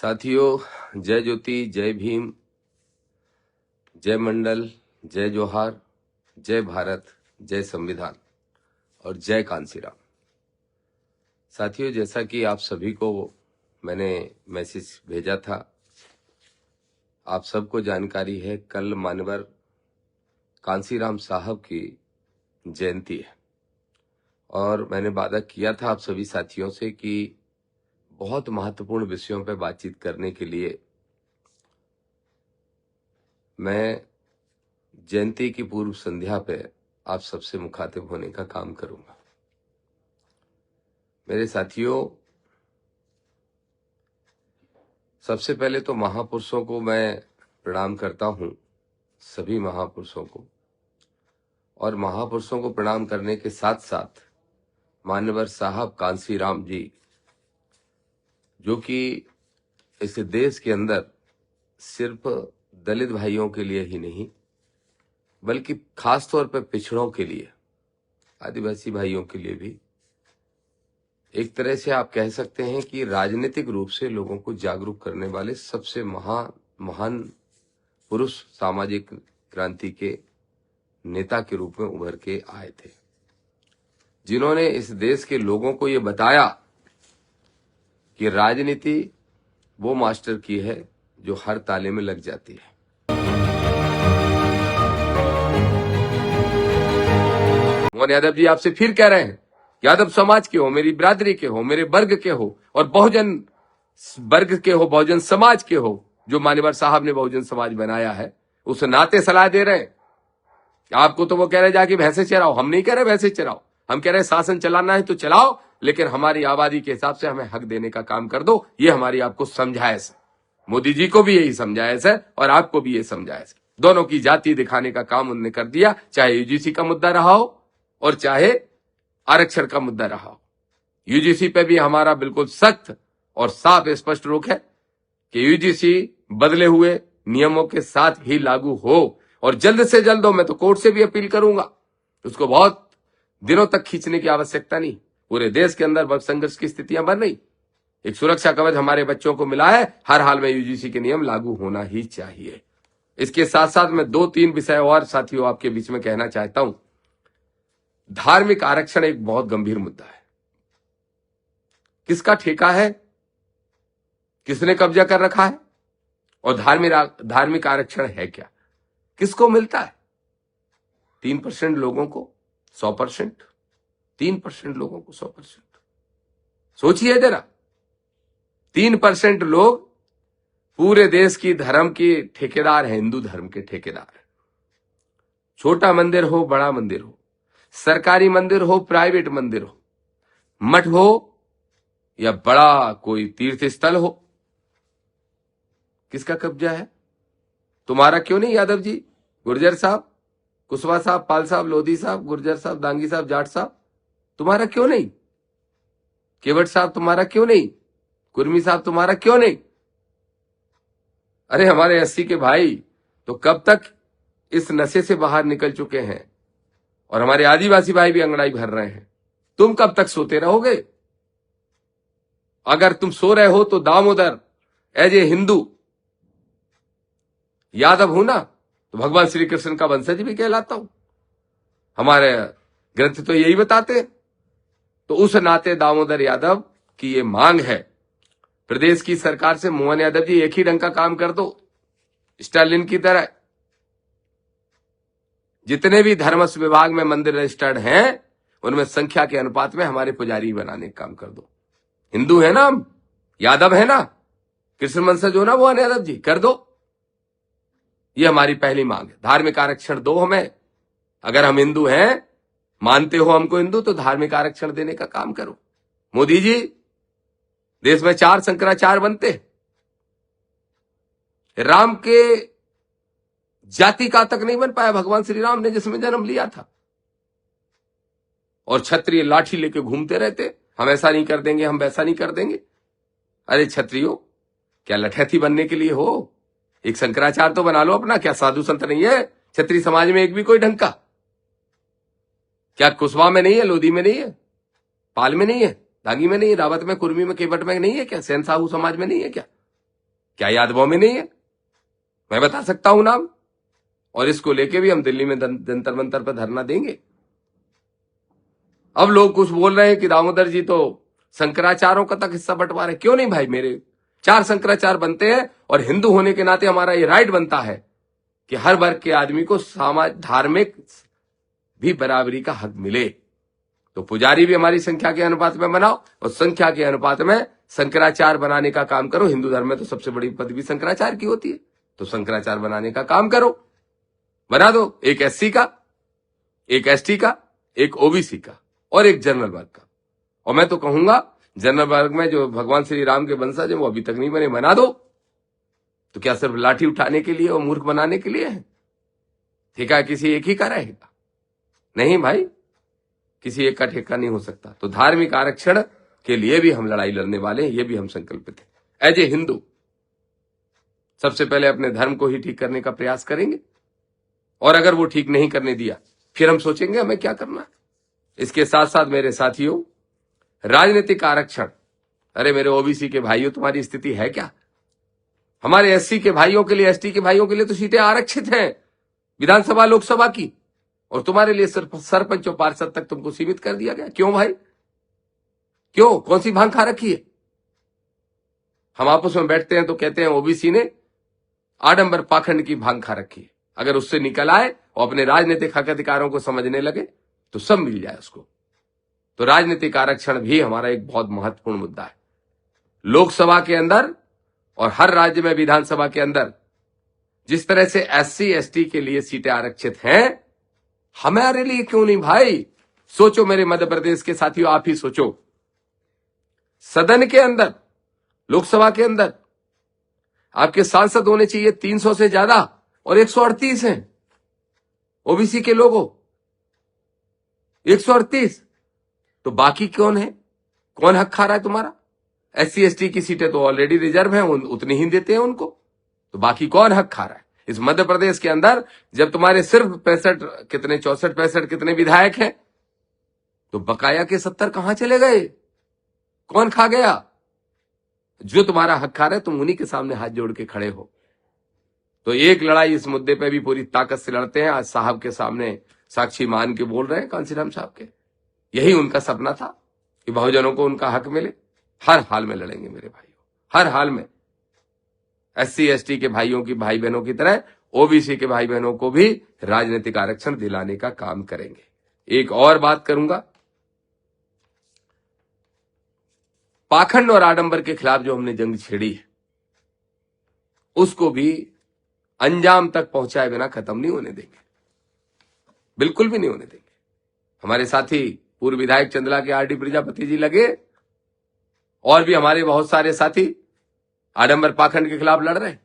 साथियों, जय ज्योति, जय भीम, जय मंडल, जय जोहार, जय भारत, जय संविधान और जय कांसीराम। साथियों, जैसा कि आप सभी को मैंने मैसेज भेजा था, आप सबको जानकारी है, कल मानवर कांसीराम साहब की जयंती है और मैंने वादा किया था आप सभी साथियों से कि बहुत महत्वपूर्ण विषयों पर बातचीत करने के लिए मैं जयंती की पूर्व संध्या पे आप सबसे मुखातिब होने का काम करूंगा। मेरे साथियों, सबसे पहले तो महापुरुषों को मैं प्रणाम करता हूं, सभी महापुरुषों को, और महापुरुषों को प्रणाम करने के साथ साथ मानवर साहब कांसीराम जी, जो कि इस देश के अंदर सिर्फ दलित भाइयों के लिए ही नहीं बल्कि खास तौर पर पिछड़ों के लिए, आदिवासी भाइयों के लिए भी एक तरह से आप कह सकते हैं कि राजनीतिक रूप से लोगों को जागरूक करने वाले सबसे महान पुरुष सामाजिक क्रांति के नेता के रूप में उभर के आए थे, जिन्होंने इस देश के लोगों को ये बताया कि राजनीति वो मास्टर की है जो हर ताले में लग जाती है। मोहन यादव जी आपसे फिर कह रहे हैं, यादव समाज के हो, मेरी बिरादरी के हो, मेरे वर्ग के हो और बहुजन वर्ग के हो, बहुजन समाज के हो, जो मान्यवर साहब ने बहुजन समाज बनाया है, उस नाते सलाह दे रहे हैं। आपको तो वो कह रहे जाके भैंसे चराओ, हम नहीं कह रहे भैंसे चराओ, हम कह रहे शासन चलाना है तो चलाओ, लेकिन हमारी आबादी के हिसाब से हमें हक देने का काम कर दो। ये हमारी आपको समझाइश है। मोदी जी को भी यही समझाइश है और आपको भी ये समझाइश है। दोनों की जाति दिखाने का काम उन्होंने कर दिया, चाहे यूजीसी का मुद्दा रहा हो और चाहे आरक्षण का मुद्दा रहा हो। यूजीसी पे भी हमारा बिल्कुल सख्त और साफ स्पष्ट रोक है कि यूजीसी बदले हुए नियमों के साथ ही लागू हो और जल्द से जल्द हो। मैं तो कोर्ट से भी अपील करूंगा, उसको बहुत दिनों तक खींचने की आवश्यकता नहीं। पूरे देश के अंदर वर्ग संघर्ष की स्थितियां बन रही, एक सुरक्षा कवच हमारे बच्चों को मिला है, हर हाल में यूजीसी के नियम लागू होना ही चाहिए। इसके साथ साथ मैं 2-3 विषय और साथियों आपके बीच में कहना चाहता हूं। धार्मिक आरक्षण एक बहुत गंभीर मुद्दा है। किसका ठेका है, किसने कब्जा कर रखा है और धार्मिक आरक्षण है क्या, किसको मिलता है? 3% लोगों को 100%, 3% लोगों को 100%। सोचिए जरा, 3% लोग पूरे देश की धर्म के ठेकेदार हैं, हिंदू धर्म के ठेकेदार हैं। छोटा मंदिर हो, बड़ा मंदिर हो, सरकारी मंदिर हो, प्राइवेट मंदिर हो, मठ हो या बड़ा कोई तीर्थ स्थल हो, किसका कब्जा है? तुम्हारा क्यों नहीं? यादव जी, गुर्जर साहब, कुशवाहा साहब, पाल साहब, लोधी साहब, गुर्जर साहब, दांगी साहब, जाट साहब, तुम्हारा क्यों नहीं? केवट साहब, तुम्हारा क्यों नहीं? कुर्मी साहब, तुम्हारा क्यों नहीं? अरे हमारे 80 के भाई तो कब तक इस नशे से बाहर निकल चुके हैं और हमारे आदिवासी भाई भी अंगड़ाई भर रहे हैं। तुम कब तक सोते रहोगे? अगर तुम सो रहे हो तो दामोदर एज ए हिंदू यादव हूं ना, तो भगवान श्री कृष्ण का वंशज भी कहलाता हूं। हमारे ग्रंथ तो यही बताते हैं। तो उस नाते दामोदर यादव की ये मांग है प्रदेश की सरकार से, मोहन यादव जी एक ही ढंग का काम कर दो, स्टालिन की तरह। जितने भी धर्मस्व विभाग में मंदिर रजिस्टर्ड हैं, उनमें संख्या के अनुपात में हमारे पुजारी बनाने का काम कर दो। हिंदू है ना हम, यादव है ना, कृष्ण वंशज हो ना मोहन यादव जी, कर दो। ये हमारी पहली मांग है। धार्मिक आरक्षण दो हमें। अगर हम हिंदू हैं, मानते हो हमको हिंदू, तो धार्मिक आरक्षण देने का काम करो। मोदी जी, देश में 4 शंकराचार्य बनते, राम के जाति का तक नहीं बन पाया भगवान श्री राम ने जिसमें जन्म लिया था, और क्षत्रिय लाठी लेके घूमते रहते, हम ऐसा नहीं कर देंगे, हम वैसा नहीं कर देंगे। अरे क्षत्रियो, क्या लठैथी बनने के लिए हो? एक शंकराचार्य तो बना लो अपना। क्या साधु संत नहीं है क्षत्रिय समाज में एक भी कोई ढंग का? क्या कुशवाहा में नहीं है, लोधी में नहीं है, पाल में नहीं है, दागी में नहीं है, रावत में, कुर्मी में, केवट में नहीं है क्या? सेन साहू समाज में नहीं है क्या? क्या याद वो में नहीं है? मैं बता सकता हूं नाम, और इसको लेके भी हम दिल्ली में जंतर मंतर पर धरना देंगे। अब लोग कुछ बोल रहे हैं कि दामोदर जी तो शंकराचार्यों का तक हिस्सा बंटवा रहे। क्यों नहीं भाई, मेरे 4 शंकराचार्य बनते हैं, और हिंदू होने के नाते हमारा ये राइट बनता है कि हर वर्ग के आदमी को धार्मिक भी बराबरी का हक मिले। तो पुजारी भी हमारी संख्या के अनुपात में बनाओ, और संख्या के अनुपात में शंकराचार्य बनाने का काम करो। हिंदू धर्म में तो सबसे बड़ी पदवी शंकराचार्य की होती है, तो शंकराचार्य बनाने का काम करो, बना दो। एक एससी का, एक एसटी का, एक ओबीसी का, और एक जनरल वर्ग का। और मैं तो कहूंगा जनरल वर्ग में जो भगवान श्री राम के वंशज है वो अभी तक नहीं बने, बना दो। तो क्या सिर्फ लाठी उठाने के लिए और मूर्ख बनाने के लिए है? ठेका किसी एक ही का रहेगा? नहीं भाई, किसी एक का ठेका नहीं हो सकता। तो धार्मिक आरक्षण के लिए भी हम लड़ाई लड़ने वाले हैं, ये भी हम संकल्पित हैं। एज ए हिंदू सबसे पहले अपने धर्म को ही ठीक करने का प्रयास करेंगे, और अगर वो ठीक नहीं करने दिया फिर हम सोचेंगे हमें क्या करना है। इसके साथ साथ मेरे साथियों, राजनीतिक आरक्षण, अरे मेरे ओबीसी के भाइयों, तुम्हारी स्थिति है क्या? हमारे एससी के भाइयों के लिए, एसटी के भाइयों के लिए तो सीटें आरक्षित हैं विधानसभा लोकसभा की, और तुम्हारे लिए सिर्फ सरपंच और पार्षद तक तुमको सीमित कर दिया गया। क्यों भाई, क्यों? कौन सी भांग खा रखी है? हम आपस में बैठते हैं तो कहते हैं ओबीसी ने आडंबर पाखंड की भांग खा रखी है। अगर उससे निकल आए और अपने राजनीतिक हक अधिकारों को समझने लगे तो सब मिल जाए उसको। तो राजनीतिक आरक्षण भी हमारा एक बहुत महत्वपूर्ण मुद्दा है। लोकसभा के अंदर और हर राज्य में विधानसभा के अंदर जिस तरह से एससी एसटी के लिए सीटें आरक्षित हैं, हमारे लिए क्यों नहीं भाई? सोचो मेरे मध्य प्रदेश के साथियों, आप ही सोचो, सदन के अंदर, लोकसभा के अंदर आपके सांसद होने चाहिए 300 से ज्यादा, और 138 हैं ओबीसी के लोगों, 138। तो बाकी कौन है? कौन हक खा रहा है तुम्हारा? एससी एसटी की सीटें तो ऑलरेडी रिजर्व हैं, उतनी ही देते हैं उनको, तो बाकी कौन हक खा रहा है? इस मध्य प्रदेश के अंदर जब तुम्हारे सिर्फ 64 कितने विधायक हैं, तो बकाया के 70 कहां चले गए? कौन खा गया? जो तुम्हारा हक खा रहे, तुम उन्हीं के सामने हाथ जोड़ के खड़े हो। तो एक लड़ाई इस मुद्दे पे भी पूरी ताकत से लड़ते हैं। आज साहब के सामने साक्षी मान के बोल रहे हैं, कांसीराम साहब के, यही उनका सपना था कि बहुजनों को उनका हक मिले। हर हाल में लड़ेंगे मेरे भाइयों, हर हाल में। एससी एसटी के भाइयों की, भाई बहनों की तरह ओबीसी के भाई बहनों को भी राजनीतिक आरक्षण दिलाने का काम करेंगे। एक और बात करूंगा, पाखंड और आडंबर के खिलाफ जो हमने जंग छेड़ी है, उसको भी अंजाम तक पहुंचाए बिना खत्म नहीं होने देंगे, बिल्कुल भी नहीं होने देंगे। हमारे साथी पूर्व विधायक चंदला के आरडी प्रजापति जी लगे, और भी हमारे बहुत सारे साथी आडंबर पाखंड के खिलाफ लड़ रहे हैं।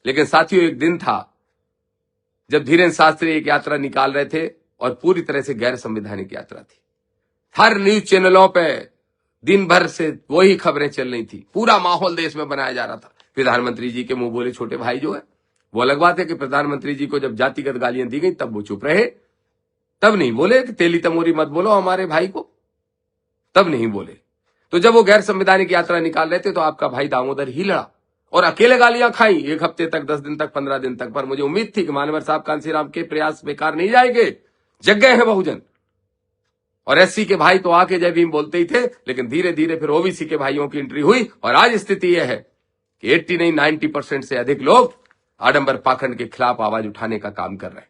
लेकिन साथियों, एक दिन था जब धीरेन्द्र शास्त्री एक यात्रा निकाल रहे थे, और पूरी तरह से गैर संवैधानिक यात्रा थी। हर न्यूज चैनलों पे दिन भर से वही खबरें चल रही थी, पूरा माहौल देश में बनाया जा रहा था। प्रधानमंत्री जी के मुंह बोले छोटे भाई जो है, वो अलग बात है कि प्रधानमंत्री जी को जब जातिगत गालियां दी गई तब वो चुप रहे, तब नहीं बोले कि तेली तमोरी मत बोलो हमारे भाई को, तब नहीं बोले। तो जब वो गैर संवैधानिक यात्रा निकाल रहे थे तो आपका भाई दामोदर ही लड़ा, और अकेले गालियां खाई 1 हफ्ते तक, 10 दिन तक, 15 दिन तक। पर मुझे उम्मीद थी कि मानवर साहब कांसीराम के प्रयास बेकार नहीं जाएंगे, जग गए हैं बहुजन। और एससी के भाई तो आके जय भीम बोलते ही थे, लेकिन धीरे धीरे फिर ओबीसी के भाइयों की एंट्री हुई, और आज स्थिति यह है कि 80 नहीं 90% से अधिक लोग आडंबर पाखंड के खिलाफ आवाज उठाने का काम कर रहे हैं।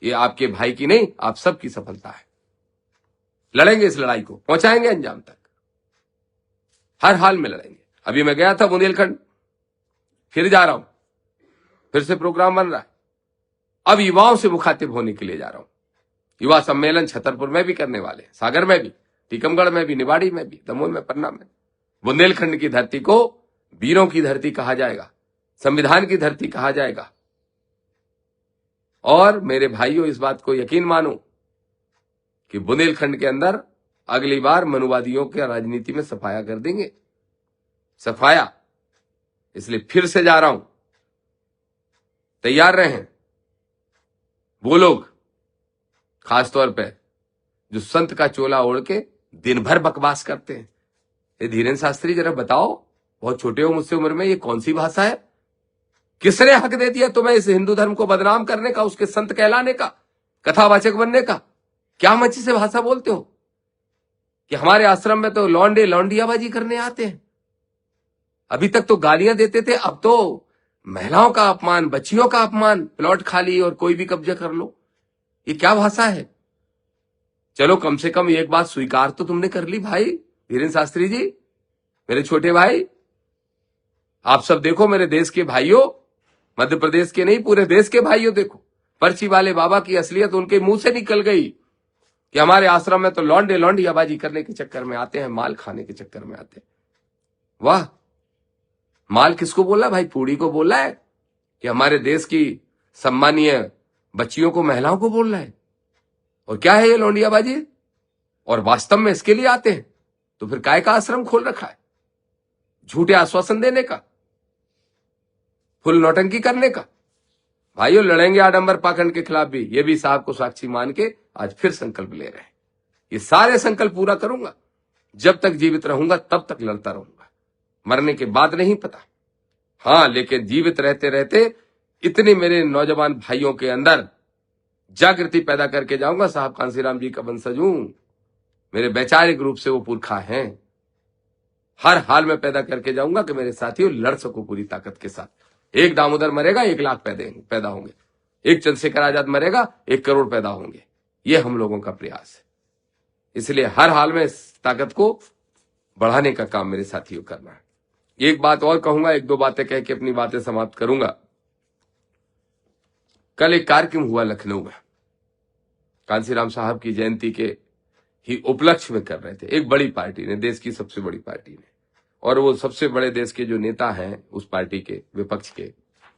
ये आपके भाई की नहीं, आप सबकी सफलता है। लड़ेंगे इस लड़ाई को, पहुंचाएंगे अंजाम तक, हर हाल में लड़ेंगे। अभी मैं गया था बुंदेलखंड, फिर जा रहा हूं, फिर से प्रोग्राम बन रहा है। अब युवाओं से मुखातिब होने के लिए जा रहा हूं। युवा सम्मेलन छतरपुर में भी करने वाले हैं, सागर में भी, टीकमगढ़ में भी, निवाड़ी में भी, दमोह में, पन्ना में। बुंदेलखंड की धरती को वीरों की धरती कहा जाएगा, संविधान की धरती कहा जाएगा। और मेरे भाइयों, इस बात को यकीन मानो कि बुंदेलखंड के अंदर अगली बार मनुवादियों के राजनीति में सफाया कर देंगे, सफाया। इसलिए फिर से जा रहा हूं, तैयार रहें। वो लोग खासतौर पे जो संत का चोला ओढ़ के दिन भर बकवास करते हैं, ये धीरेन्द्र शास्त्री जरा बताओ, बहुत छोटे हो मुझसे उम्र में, ये कौन सी भाषा है? किसने हक दे दिया तुम्हें इस हिंदू धर्म को बदनाम करने का, उसके संत कहलाने का, कथावाचक बनने का? क्या मच्छी से भाषा बोलते हो कि हमारे आश्रम में तो लौंडे लौंडियाबाजी करने आते हैं? अभी तक तो गालियां देते थे, अब तो महिलाओं का अपमान, बच्चियों का अपमान, प्लॉट खाली और कोई भी कब्जा कर लो। ये क्या भाषा है? चलो कम से कम एक बात स्वीकार तो तुमने कर ली भाई धीरेन्द्र शास्त्री जी, मेरे छोटे भाई। आप सब देखो मेरे देश के भाइयों, मध्य प्रदेश के नहीं पूरे देश के भाइयों, देखो पर्ची वाले बाबा की असलियत उनके मुंह से निकल गई कि हमारे आश्रम में तो लौंडे लौंडियाबाजी करने के चक्कर में आते हैं, माल खाने के चक्कर में आते हैं। वाह, माल किसको बोला भाई? पूड़ी को बोला है कि हमारे देश की सम्मानीय बच्चियों को, महिलाओं को बोल रहा है? और क्या है ये लौंडियाबाजी? और वास्तव में इसके लिए आते हैं तो फिर काय का आश्रम खोल रखा है? झूठे आश्वासन देने का, फुल नौटंकी करने का। भाइयों लड़ेंगे आडंबर पाखंड के खिलाफ भी, ये भी साहब को साक्षी मान के आज फिर संकल्प ले रहे हैं। ये सारे संकल्प पूरा करूंगा, जब तक जीवित रहूंगा तब तक लड़ता रहूंगा, मरने के बाद नहीं पता। हाँ, लेकिन जीवित रहते रहते इतने मेरे नौजवान भाइयों के अंदर जागृति पैदा करके जाऊंगा। साहब कांसीराम जी का वंशज हूं, मेरे वैचारिक रूप से वो पुरखा हैं। हर हाल में पैदा करके जाऊंगा कि मेरे साथियों लड़ सको पूरी ताकत के साथ। एक दामोदर मरेगा 1 लाख पैदा होंगे, एक चंद्रशेखर आजाद मरेगा 1 करोड़ पैदा होंगे। ये हम लोगों का प्रयास है। इसलिए हर हाल में इस ताकत को बढ़ाने का काम मेरे साथियों करना है। एक बात और कहूंगा, 1-2 बातें कह के अपनी बातें समाप्त करूंगा। कल एक कार्यक्रम हुआ लखनऊ में, कांसीराम साहब की जयंती के ही उपलक्ष्य में कर रहे थे। एक बड़ी पार्टी ने, देश की सबसे बड़ी पार्टी ने, और वो सबसे बड़े देश के जो नेता हैं उस पार्टी के, विपक्ष के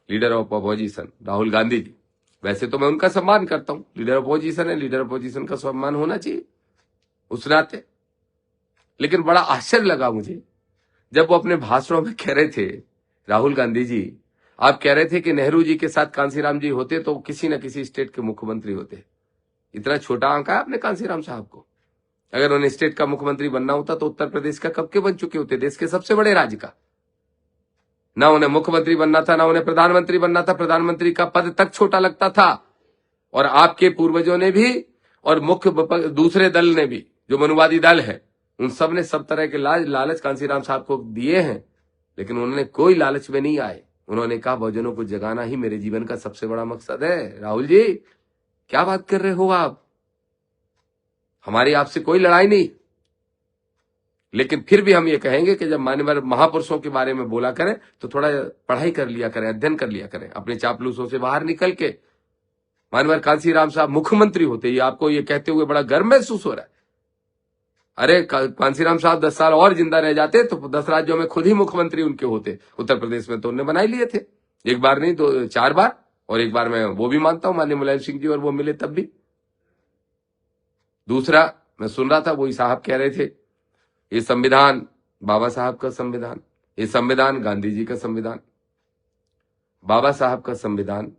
leader of opposition Rahul Gandhi ji. वैसे तो मैं उनका सम्मान करता हूं, लीडर अपोजिशन है, लीडर अपोजिशन का सम्मान होना चाहिए उस नाते। लेकिन बड़ा आश्चर्य लगा मुझे जब वो अपने भाषणों में कह रहे थे, राहुल गांधी जी आप कह रहे थे कि नेहरू जी के साथ कांसीराम जी होते तो किसी न किसी स्टेट के मुख्यमंत्री होते। इतना छोटा आंका है आपने कांसीराम साहब को। अगर उन्हें स्टेट का मुख्यमंत्री बनना होता तो उत्तर प्रदेश का कब के बन चुके होते, देश के सबसे बड़े राज्य का। ना उन्हें मुख्यमंत्री बनना था, ना उन्हें प्रधानमंत्री बनना था, प्रधानमंत्री का पद तक छोटा लगता था। और आपके पूर्वजों ने भी और मुख्य दूसरे दल ने भी, जो मनुवादी दल है, उन सब ने सब तरह के लालच कांसीराम साहब को दिए हैं, लेकिन उन्होंने कोई लालच में नहीं आए। उन्होंने कहा बहुजनों को जगाना ही मेरे जीवन का सबसे बड़ा मकसद है। राहुल जी क्या बात कर रहे हो आप? हमारी आपसे कोई लड़ाई नहीं, लेकिन फिर भी हम ये कहेंगे कि जब मान्यवर महापुरुषों के बारे में बोला करें तो थोड़ा पढ़ाई कर लिया करें, अध्ययन कर लिया करें, अपने चापलूसों से बाहर निकल के। मान्यवर कांसीराम साहब मुख्यमंत्री होते, ये आपको ये कहते हुए बड़ा गर्व महसूस हो रहा है। अरे कांसीराम साहब 10 साल और जिंदा रह जाते तो 10 राज्यों में खुद ही मुख्यमंत्री उनके होते। उत्तर प्रदेश में तो उन्होंने बना ही लिए थे, 1 बार नहीं तो 4 बार, और 1 बार मैं वो भी मानता हूं माननीय मुलायम सिंह जी और वो मिले तब भी। दूसरा मैं सुन रहा था, वही साहब कह रहे थे ये संविधान बाबा साहब का संविधान, ये संविधान गांधी जी का संविधान। बाबा साहब का संविधान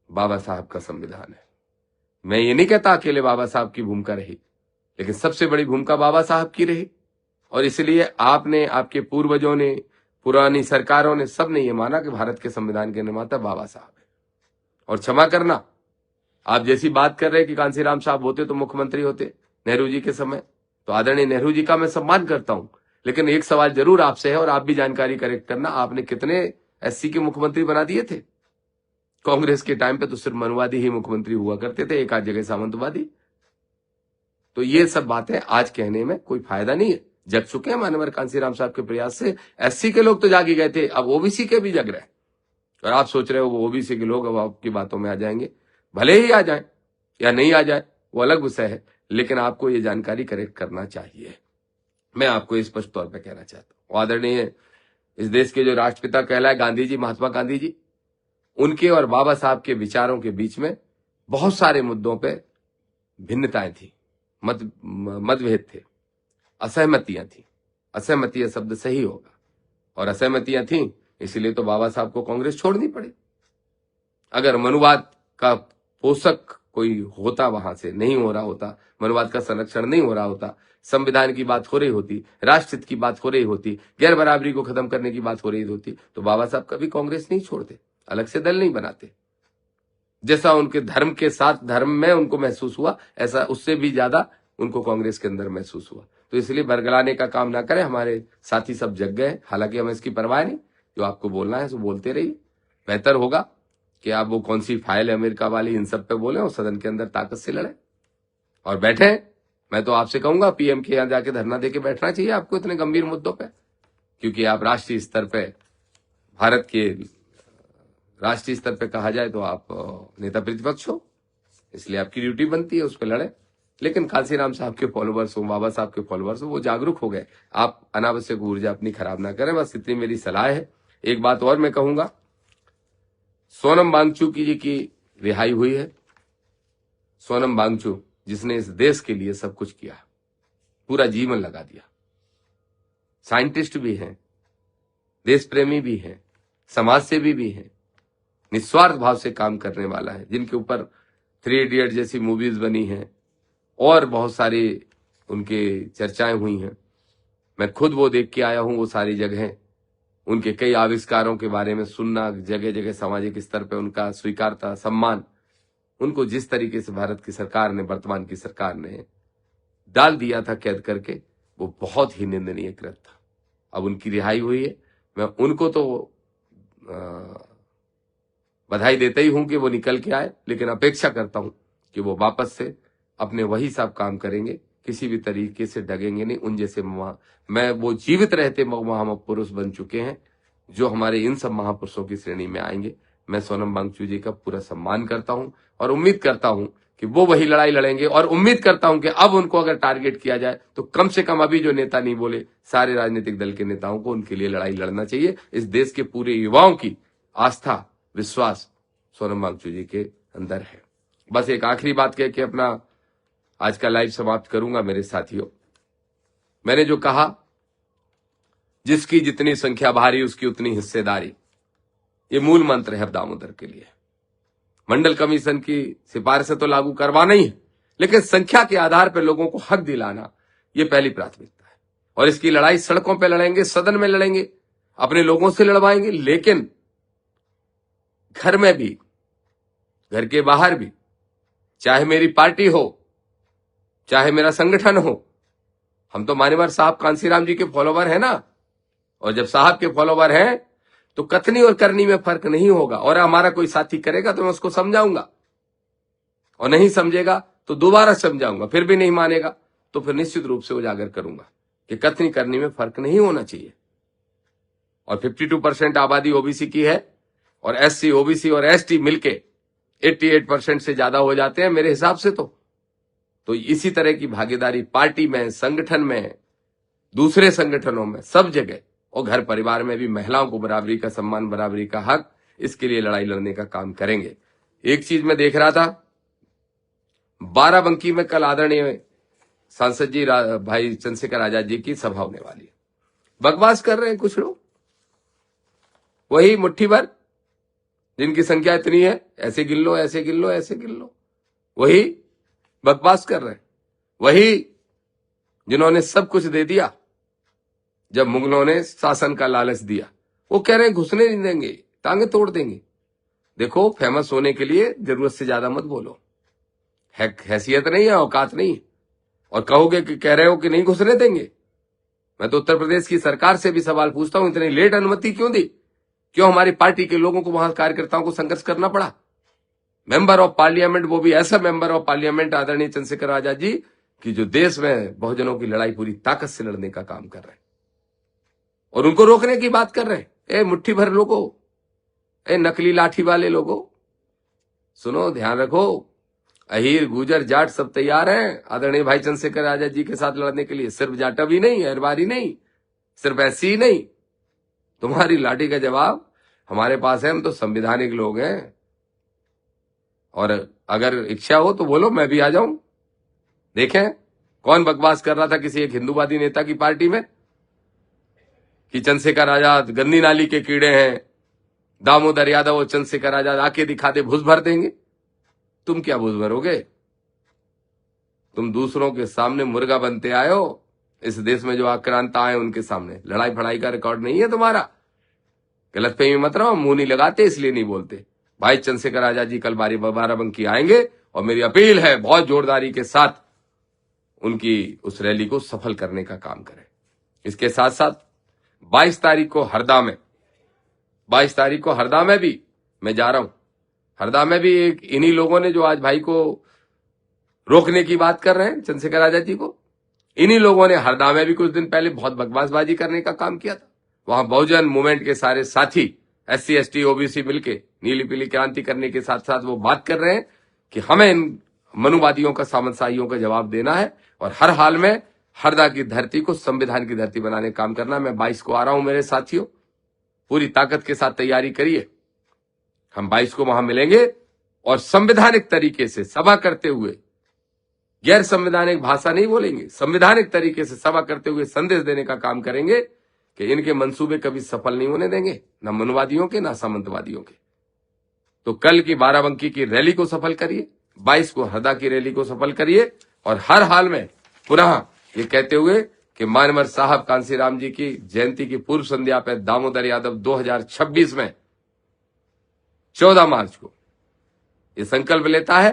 बाबा साहब का संविधान है। मैं ये नहीं कहता अकेले बाबा साहब की भूमिका रही, लेकिन सबसे बड़ी भूमिका बाबा साहब की रही। और इसलिए आपने, आपके पूर्वजों ने, पुरानी सरकारों ने, सबने ये माना कि भारत के संविधान के निर्माता बाबा साहब है। और क्षमा करना, आप जैसी बात कर रहे हैं कि कांसीराम साहब होते तो मुख्यमंत्री होते नेहरू जी के समय, तो आदरणीय नेहरू जी का मैं सम्मान करता हूं, लेकिन एक सवाल जरूर आपसे है और आप भी जानकारी करेक्ट करना, आपने कितने एससी के मुख्यमंत्री बना दिए थे? कांग्रेस के टाइम पे तो सिर्फ मनुवादी ही मुख्यमंत्री हुआ करते थे, एक आध जगह सामंतवादी। तो ये सब बातें आज कहने में कोई फायदा नहीं है, जग चुके हैं मानवर कांसीराम साहब के प्रयास से। एससी के लोग तो जाग ही गए थे, अब ओबीसी के भी जग रहे हैं। और आप सोच रहे हो वो ओबीसी के लोग अब आपकी बातों में आ जाएंगे। भले ही आ जाए या नहीं आ जाए वो अलग विषय है, लेकिन आपको ये जानकारी करेक्ट करना चाहिए। मैं आपको स्पष्ट तौर पर कहना चाहता हूं, आदरणीय इस देश के जो राष्ट्रपिता कहलाए गांधी जी, महात्मा गांधी जी, उनके और बाबा साहब के विचारों के बीच में बहुत सारे मुद्दों पे भिन्नताएं थी, मतभेद थे, असहमतियां थी। असहमतियां शब्द सही होगा, और असहमतियां थी इसलिए तो बाबा साहब को कांग्रेस छोड़नी पड़ी। अगर मनुवाद का पोषक कोई होता, वहां से नहीं हो रहा होता, मनुवाद का संरक्षण नहीं हो रहा होता, संविधान की बात हो रही होती, राष्ट्रहित की बात हो रही होती, गैर बराबरी को खत्म करने की बात हो रही होती, तो बाबा साहब कभी कांग्रेस नहीं छोड़ते, अलग से दल नहीं बनाते। जैसा उनके धर्म के साथ धर्म में उनको महसूस हुआ, ऐसा उससे भी ज्यादा उनको कांग्रेस के अंदर महसूस हुआ। तो इसलिए बरगलाने का काम ना करें। हमारे साथी सब जग गए, हालांकि हमें इसकी परवाह नहीं, जो आपको बोलना है सो बोलते रहिए। बेहतर होगा कि आप वो कौन सी फाइल है अमेरिका वाली, इन सब पे बोले और सदन के अंदर ताकत से लड़े और बैठे। मैं तो आपसे कहूंगा पीएम के यहां जाके धरना देके बैठना चाहिए आपको इतने गंभीर मुद्दों पे, क्योंकि आप राष्ट्रीय स्तर पे, भारत के राष्ट्रीय स्तर पे कहा जाए तो आप नेता प्रतिपक्ष हो, इसलिए आपकी ड्यूटी बनती है उस पर लड़े। लेकिन कांसीराम साहब के फॉलोवर्स हो, बाबा साहब के फॉलोवर्स हो, वो जागरूक हो गए। आप अनावश्यक ऊर्जा अपनी खराब ना करें, बस इतनी मेरी सलाह है। एक बात और मैं कहूंगा, सोनम वांगचुक जी की रिहाई हुई है। सोनम वांगचुक जिसने इस देश के लिए सब कुछ किया, पूरा जीवन लगा दिया, साइंटिस्ट भी हैं, देश प्रेमी भी हैं, समाज सेवी भी हैं, निस्वार्थ भाव से काम करने वाला है, जिनके ऊपर 3 इडियट जैसी मूवीज बनी हैं और बहुत सारी उनके चर्चाएं हुई हैं। मैं खुद वो देख के आया हूं, वो सारी जगहें, उनके कई आविष्कारों के बारे में सुनना, जगह जगह सामाजिक स्तर पे उनका स्वीकारता, सम्मान, उनको जिस तरीके से भारत की सरकार ने, वर्तमान की सरकार ने डाल दिया था कैद करके, वो बहुत ही निंदनीय कृत्य था। अब उनकी रिहाई हुई है, मैं उनको तो बधाई देता ही हूं कि वो निकल के आए, लेकिन अपेक्षा करता हूं कि वो वापस से अपने वही सब काम करेंगे, किसी भी तरीके से डगेंगे नहीं। उन जैसे मैं वो जीवित रहते महापुरुष बन चुके हैं जो हमारे इन सब महापुरुषों की श्रेणी में आएंगे। मैं सोनम वांगचुक जी का पूरा सम्मान करता हूं और उम्मीद करता हूं कि वो वही लड़ाई लड़ेंगे, और उम्मीद करता हूं कि अब उनको अगर टारगेट किया जाए तो कम से कम अभी जो नेता नहीं बोले, सारे राजनीतिक दल के नेताओं को उनके लिए लड़ाई लड़ना चाहिए। इस देश के पूरे युवाओं की आस्था, विश्वास सोनम वांगचुक जी के अंदर है। बस एक आखिरी बात कह के अपना आज का लाइव समाप्त करूंगा। मेरे साथियों, मैंने जो कहा, जिसकी जितनी संख्या भारी उसकी उतनी हिस्सेदारी, ये मूल मंत्र है दामोदर के लिए। मंडल कमीशन की सिफारिशें तो लागू करवाना ही है, लेकिन संख्या के आधार पर लोगों को हक दिलाना, ये पहली प्राथमिकता है। और इसकी लड़ाई सड़कों पर लड़ेंगे, सदन में लड़ेंगे, अपने लोगों से लड़वाएंगे, लेकिन घर में भी, घर के बाहर भी, चाहे मेरी पार्टी हो, चाहे मेरा संगठन हो, हम तो मान्यवर साहब कांसीराम जी के फॉलोवर हैं ना, और जब साहब के फॉलोवर हैं तो कथनी और करनी में फर्क नहीं होगा। और हमारा कोई साथी करेगा तो मैं उसको समझाऊंगा, और नहीं समझेगा तो दोबारा समझाऊंगा, फिर भी नहीं मानेगा तो फिर निश्चित रूप से उजागर करूंगा कि कथनी करनी में फर्क नहीं होना चाहिए। और 52% आबादी ओबीसी की है, और एससी, ओबीसी और एसटी मिलके 88% से ज्यादा हो जाते हैं मेरे हिसाब से। तो इसी तरह की भागीदारी पार्टी में, संगठन में, दूसरे संगठनों में, सब जगह, और घर परिवार में भी महिलाओं को बराबरी का सम्मान, बराबरी का हक, इसके लिए लड़ाई लड़ने का काम करेंगे। एक चीज मैं देख रहा था, बाराबंकी में कल आदरणीय सांसद जी भाई चंद्रशेखर आजाद जी की सभा होने वाली है। बकवास कर रहे हैं कुछ लोग, वही मुट्ठी भर जिनकी संख्या इतनी है, ऐसे गिन लो, ऐसे गिन लो, ऐसे गिन लो, वही बकवास कर रहे हैं। वही जिन्होंने सब कुछ दे दिया जब मुगलों ने शासन का लालच दिया, वो कह रहे हैं घुसने नहीं देंगे, टांगे तोड़ देंगे। देखो, फेमस होने के लिए जरूरत से ज्यादा मत बोलो, हैसियत नहीं है, औकात नहीं है, और कहोगे कि कह रहे हो कि नहीं घुसने देंगे। मैं तो उत्तर प्रदेश की सरकार से भी सवाल पूछता हूं, इतनी लेट अनुमति क्यों दी? क्यों हमारी पार्टी के लोगों को, वहां कार्यकर्ताओं को संघर्ष करना पड़ा? मेंबर ऑफ पार्लियामेंट, वो भी ऐसा मेंबर ऑफ पार्लियामेंट आदरणीय चंद्रशेखर आजाद जी, कि जो देश में बहुजनों की लड़ाई पूरी ताकत से लड़ने का काम कर रहे हैं, और उनको रोकने की बात कर रहे हैं। ए मुट्ठी भर लोगों, ए नकली लाठी वाले लोगों, सुनो, ध्यान रखो, अहीर, गुजर, जाट सब तैयार हैं आदरणीय भाई चंद्रशेखर आजाद जी के साथ लड़ने के लिए। सिर्फ जाटा भी नहीं, अरबारी नहीं, सिर्फ ऐसी ही नहीं, तुम्हारी लाठी का जवाब हमारे पास है। हम तो संविधानिक लोग हैं, और अगर इच्छा हो तो बोलो, मैं भी आ जाऊं। देखें कौन बकवास कर रहा था किसी एक हिंदूवादी नेता की पार्टी में कि चंद्रशेखर आजाद गंदी नाली के कीड़े हैं, दामोदर यादव और चंद्रशेखर आजाद आके दिखा दे, भूस भर देंगे। तुम क्या बुझ भरोगे? तुम दूसरों के सामने मुर्गा बनते आए हो। इस देश में जो आक्रांता आए उनके सामने लड़ाई फड़ाई का रिकॉर्ड नहीं है तुम्हारा। गलतफहमी मत रहो, मुंह नहीं लगाते इसलिए नहीं बोलते। भाई चंद्रशेखर आजाद जी कल बाराबंकी आएंगे और मेरी अपील है बहुत जोरदारी के साथ उनकी उस रैली को सफल करने का काम करें। इसके साथ साथ 22 तारीख को हरदा में भी मैं जा रहा हूं। हरदा में भी एक इन्हीं लोगों ने जो आज भाई को रोकने की बात कर रहे हैं, चंद्रशेखर आजाद जी को, इन्हीं लोगों ने हरदा में भी कुछ दिन पहले बहुत बकवासबाजी करने का काम किया था। वहां बहुजन मूवमेंट के सारे साथी SC ST OBC मिलके नीली पीली क्रांति करने के साथ साथ वो बात कर रहे हैं कि हमें इन मनुवादियों का, सामंतशाहियों का जवाब देना है और हर हाल में हरदा की धरती को संविधान की धरती बनाने का काम करना है। मैं 22 को आ रहा हूं मेरे साथियों, पूरी ताकत के साथ तैयारी करिए। हम 22 को वहां मिलेंगे और संवैधानिक तरीके से सभा करते हुए, गैर संवैधानिक भाषा नहीं बोलेंगे, संवैधानिक तरीके से सभा करते हुए संदेश देने का काम करेंगे कि इनके मंसूबे कभी सफल नहीं होने देंगे, न मनुवादियों के, न सामंतवादियों के। तो कल की बाराबंकी की रैली को सफल करिए, 22 को हरदा की रैली को सफल करिए और हर हाल में पुनः ये कहते हुए कि मानवर साहब कांसीराम जी की जयंती की पूर्व संध्या पर दामोदर यादव 2026 में 14 मार्च को ये संकल्प लेता है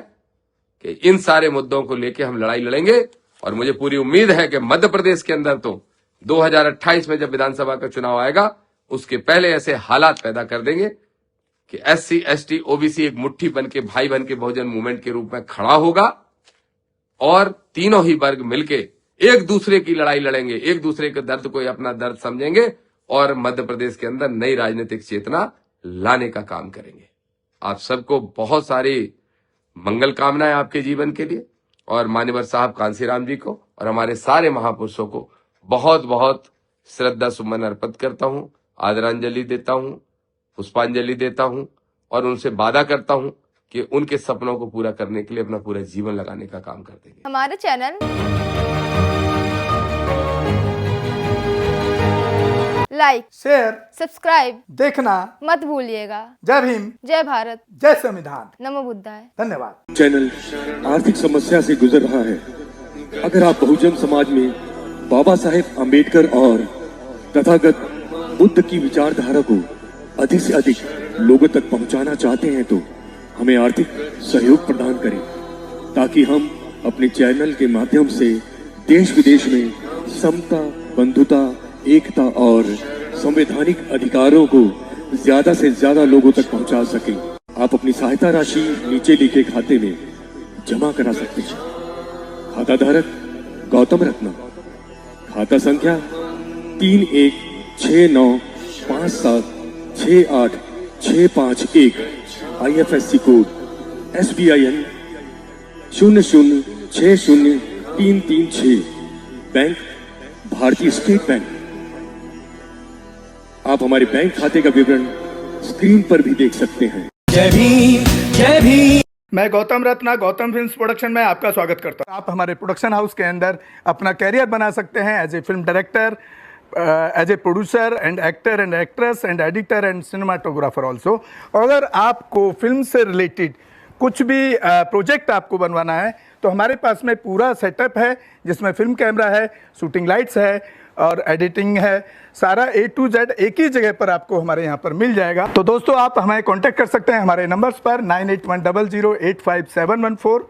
कि इन सारे मुद्दों को लेकर हम लड़ाई लड़ेंगे। और मुझे पूरी उम्मीद है कि मध्य प्रदेश के अंदर तो 2028 में जब विधानसभा का चुनाव आएगा उसके पहले ऐसे हालात पैदा कर देंगे कि SC ST OBC एक मुट्ठी बन के, भाई बन के बहुजन मूवमेंट के रूप में खड़ा होगा और तीनों ही वर्ग मिलके एक दूसरे की लड़ाई लड़ेंगे, एक दूसरे के दर्द को अपना दर्द समझेंगे और मध्य प्रदेश के अंदर नई राजनीतिक चेतना लाने का काम करेंगे। आप सबको बहुत सारी मंगल कामनाएं आपके जीवन के लिए और मान्यवर साहब कांसीराम जी को और हमारे सारे महापुरुषों को बहुत बहुत श्रद्धा सुमन अर्पित करता हूं, आदरांजलि देता हूं, पुष्पांजलि देता हूं और उनसे वादा करता हूं कि उनके सपनों को पूरा करने के लिए अपना पूरा जीवन लगाने का काम कर देंगे। हमारे चैनल लाइक, शेयर, सब्सक्राइब देखना मत भूलिएगा। जय भीम, जय भारत, जय संविधान, नमो बुद्धाय। धन्यवाद। चैनल आर्थिक समस्या से गुजर रहा है। अगर आप बहुजन समाज में बाबा साहेब अम्बेडकर और तथागत बुद्ध की विचारधारा को अधिक से अधिक लोगों तक पहुंचाना चाहते हैं तो हमें आर्थिक सहयोग प्रदान करें ताकि हम अपने चैनल के माध्यम से देश विदेश में समता, बंधुता, एकता और संवैधानिक अधिकारों को ज्यादा से ज्यादा लोगों तक पहुंचा सकें। आप अपनी सहायता राशि नीचे लिखे खाते में जमा करा सकते हैं। खाता धारक गौतम रत्ना, खाता संख्या 3169576865 IFSC कोड SBIN 0060336, बैंक भारतीय स्टेट बैंक। आप हमारे बैंक खाते का विवरण स्क्रीन पर भी देख सकते हैं। जय भीम, जय भीम। मैं गौतम रत्ना, गौतम फिल्म्स प्रोडक्शन में आपका स्वागत करता हूं। आप हमारे प्रोडक्शन हाउस के अंदर अपना कैरियर बना सकते हैं as a film director, as a producer and actor and actress and editor and cinematographer also. अगर आपको फिल्म से रिलेटेड कुछ भी प्रोजेक्ट आपको बनवाना है तो हमारे पास में पूरा सेटअप है जिसमें फिल्म कैमरा है, शूटिंग लाइट्स है और एडिटिंग है। सारा A to Z एक ही जगह पर आपको हमारे यहाँ पर मिल जाएगा। तो दोस्तों आप हमें कांटेक्ट कर सकते हैं हमारे नंबर्स पर 9810085714।